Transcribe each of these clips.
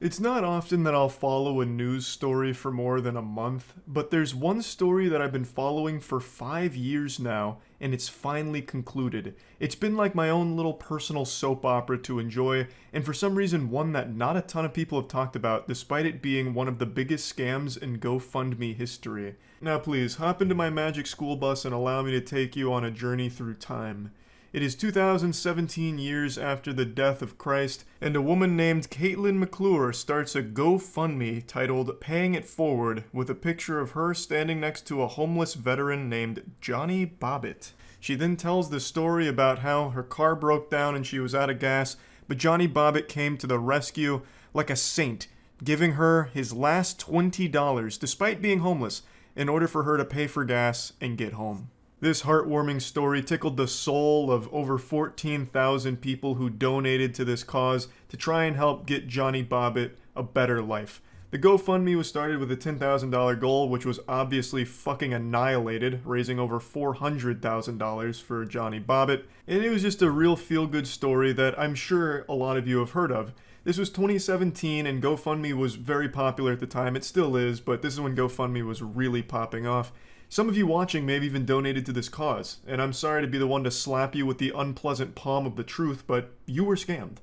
It's not often that I'll follow a news story for more than a month, but there's one story that I've been following for 5 years now, and it's finally concluded. It's been like my own little personal soap opera to enjoy, and for some reason one that not a ton of people have talked about, despite it being one of the biggest scams in GoFundMe history. Now please, hop into my magic school bus and allow me to take you on a journey through time. It is 2017 years after the death of Christ, and a woman named Caitlin McClure starts a GoFundMe titled Paying It Forward with a picture of her standing next to a homeless veteran named Johnny Bobbitt. She then tells the story about how her car broke down and she was out of gas, but Johnny Bobbitt came to the rescue like a saint, giving her his last $20 despite being homeless in order for her to pay for gas and get home. This heartwarming story tickled the soul of over 14,000 people who donated to this cause to try and help get Johnny Bobbitt a better life. The GoFundMe was started with a $10,000 goal, which was obviously fucking annihilated, raising over $400,000 for Johnny Bobbitt. And it was just a real feel-good story that I'm sure a lot of you have heard of. This was 2017 and GoFundMe was very popular at the time. It still is, but this is when GoFundMe was really popping off. Some of you watching may have even donated to this cause, and I'm sorry to be the one to slap you with the unpleasant palm of the truth, but you were scammed.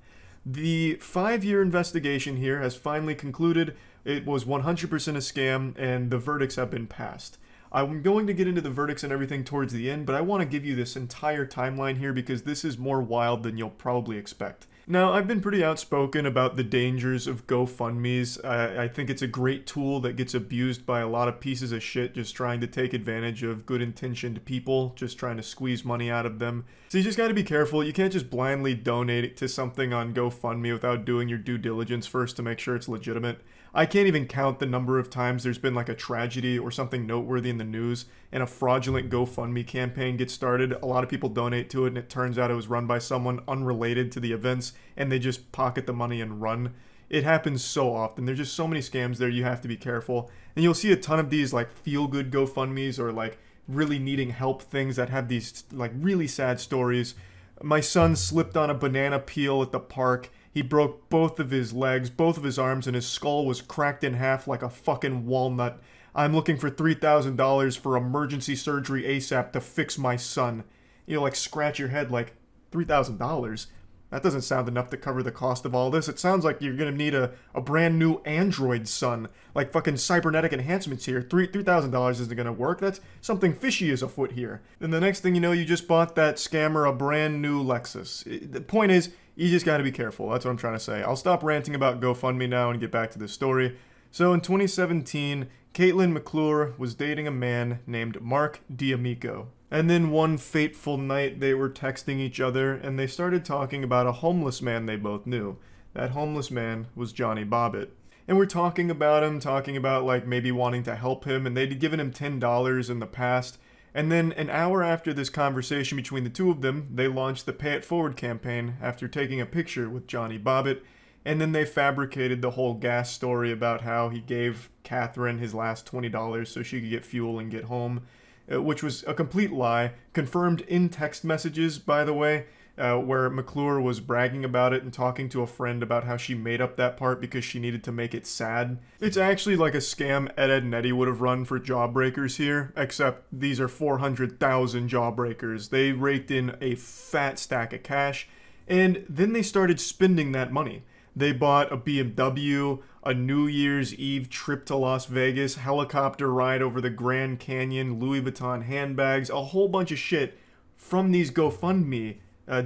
The 5-year investigation here has finally concluded. It was 100% a scam, and the verdicts have been passed. I'm going to get into the verdicts and everything towards the end, but I want to give you this entire timeline here because this is more wild than you'll probably expect. Now, I've been pretty outspoken about the dangers of GoFundMes. I think it's a great tool that gets abused by a lot of pieces of shit just trying to take advantage of good-intentioned people, just trying to squeeze money out of them. So you just got to be careful. You can't just blindly donate to something on GoFundMe without doing your due diligence first to make sure it's legitimate. I can't even count the number of times there's been like a tragedy or something noteworthy in the news and a fraudulent GoFundMe campaign gets started. A lot of people donate to it and it turns out it was run by someone unrelated to the events and they just pocket the money and run. It happens so often. There's just so many scams there, you have to be careful. And you'll see a ton of these like feel-good GoFundMes or like really needing help things that have these like really sad stories. My son slipped on a banana peel at the park. He broke both of his legs, both of his arms, and his skull was cracked in half like a fucking walnut. I'm looking for $3,000 for emergency surgery ASAP to fix my son. You know, like scratch your head like, $3,000? That doesn't sound enough to cover the cost of all this. It sounds like you're gonna need a brand new Android son. Like fucking cybernetic enhancements here. $3,000 isn't gonna work. That's something fishy is afoot here. Then the next thing you know, you just bought that scammer a brand new Lexus. The point is, you just gotta be careful. That's what I'm trying to say. I'll stop ranting about GoFundMe now and get back to the story. So in 2017, Caitlin McClure was dating a man named Mark D'Amico. And then one fateful night, they were texting each other and they started talking about a homeless man they both knew. That homeless man was Johnny Bobbitt. And we're talking about him, talking about like maybe wanting to help him, and they'd given him $10 in the past. And then an hour after this conversation between the two of them, they launched the Pay It Forward campaign after taking a picture with Johnny Bobbitt. And then they fabricated the whole gas story about how he gave Catherine his last $20 so she could get fuel and get home, which was a complete lie, confirmed in text messages, by the way, where McClure was bragging about it and talking to a friend about how she made up that part because she needed to make it sad. It's actually like a scam Ed, Edd and Eddy would have run for Jawbreakers here, except these are 400,000 Jawbreakers. They raked in a fat stack of cash, and then they started spending that money. They bought a BMW, a New Year's Eve trip to Las Vegas, helicopter ride over the Grand Canyon, Louis Vuitton handbags, a whole bunch of shit from these GoFundMe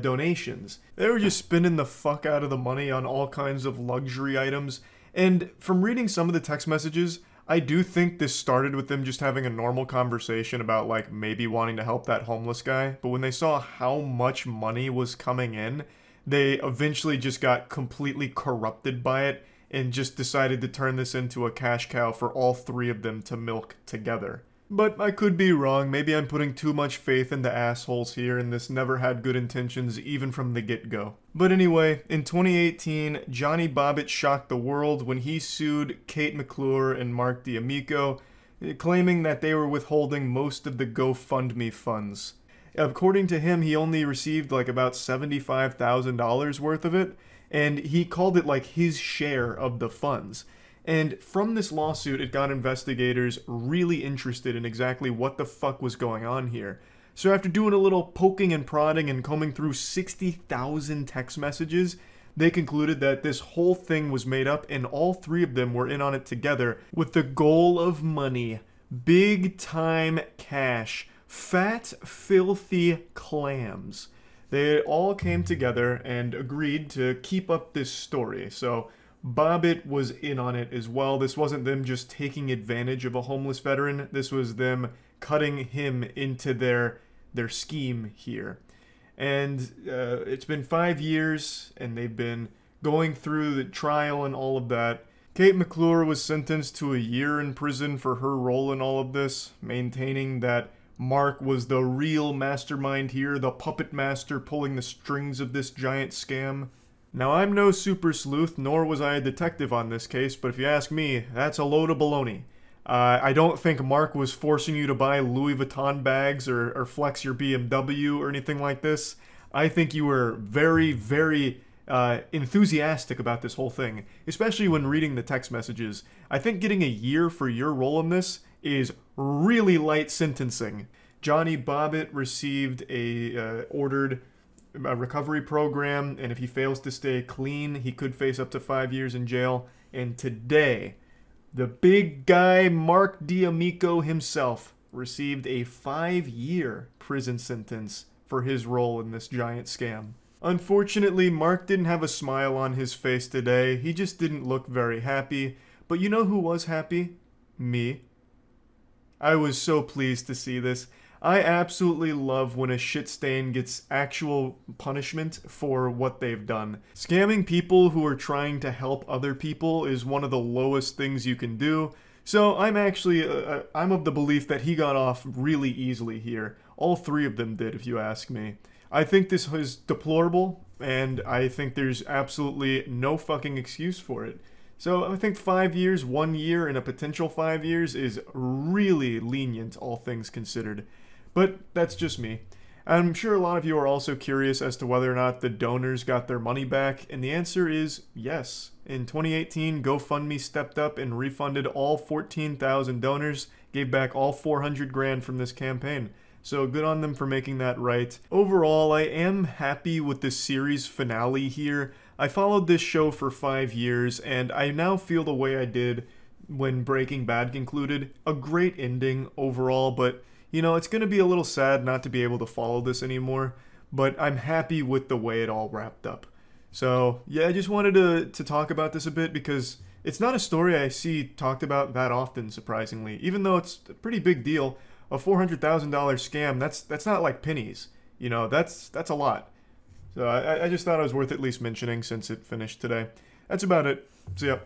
donations. They were just spending the fuck out of the money on all kinds of luxury items. And from reading some of the text messages, I do think this started with them just having a normal conversation about like maybe wanting to help that homeless guy. But when they saw how much money was coming in, they eventually just got completely corrupted by it and just decided to turn this into a cash cow for all three of them to milk together. But I could be wrong. Maybe I'm putting too much faith into assholes here and this never had good intentions even from the get-go. But anyway, in 2018, Johnny Bobbitt shocked the world when he sued Kate McClure and Mark D'Amico, claiming that they were withholding most of the GoFundMe funds. According to him, he only received like about $75,000 worth of it, and he called it like his share of the funds. And from this lawsuit, it got investigators really interested in exactly what the fuck was going on here. So after doing a little poking and prodding and combing through 60,000 text messages, they concluded that this whole thing was made up and all three of them were in on it together with the goal of money. Big time cash. Fat, filthy clams. They all came together and agreed to keep up this story. So Bobbitt was in on it as well. This wasn't them just taking advantage of a homeless veteran. This was them cutting him into their scheme here. And it's been 5 years, and they've been going through the trial and all of that. Kate McClure was sentenced to a year in prison for her role in all of this, maintaining that Mark was the real mastermind here, the puppet master pulling the strings of this giant scam. Now, I'm no super sleuth, nor was I a detective on this case, but if you ask me, that's a load of baloney. I don't think Mark was forcing you to buy Louis Vuitton bags or flex your BMW or anything like this. I think you were very, very enthusiastic about this whole thing, especially when reading the text messages. I think getting a year for your role in this is really light sentencing. Johnny Bobbitt received ordered a recovery program, and if he fails to stay clean, he could face up to 5 years in jail. And today, the big guy, Mark D'Amico himself, received a 5-year prison sentence for his role in this giant scam. Unfortunately, Mark didn't have a smile on his face today. He just didn't look very happy. But you know who was happy? Me. I was so pleased to see this. I absolutely love when a shit stain gets actual punishment for what they've done. Scamming people who are trying to help other people is one of the lowest things you can do. So I'm actually, I'm of the belief that he got off really easily here. All three of them did, if you ask me. I think this is deplorable, and I think there's absolutely no fucking excuse for it. So I think 5 years, 1 year, and a potential 5 years is really lenient, all things considered. But that's just me. I'm sure a lot of you are also curious as to whether or not the donors got their money back, and the answer is yes. In 2018, GoFundMe stepped up and refunded all 14,000 donors, gave back all 400 grand from this campaign. So good on them for making that right. Overall, I am happy with the series finale here. I followed this show for 5 years, and I now feel the way I did when Breaking Bad concluded. A great ending overall, but you know, it's going to be a little sad not to be able to follow this anymore, but I'm happy with the way it all wrapped up. So, yeah, I just wanted to talk about this a bit because it's not a story I see talked about that often, surprisingly. Even though it's a pretty big deal, a $400,000 scam, that's not like pennies. You know, that's a lot. So I just thought it was worth at least mentioning since it finished today. That's about it. See ya.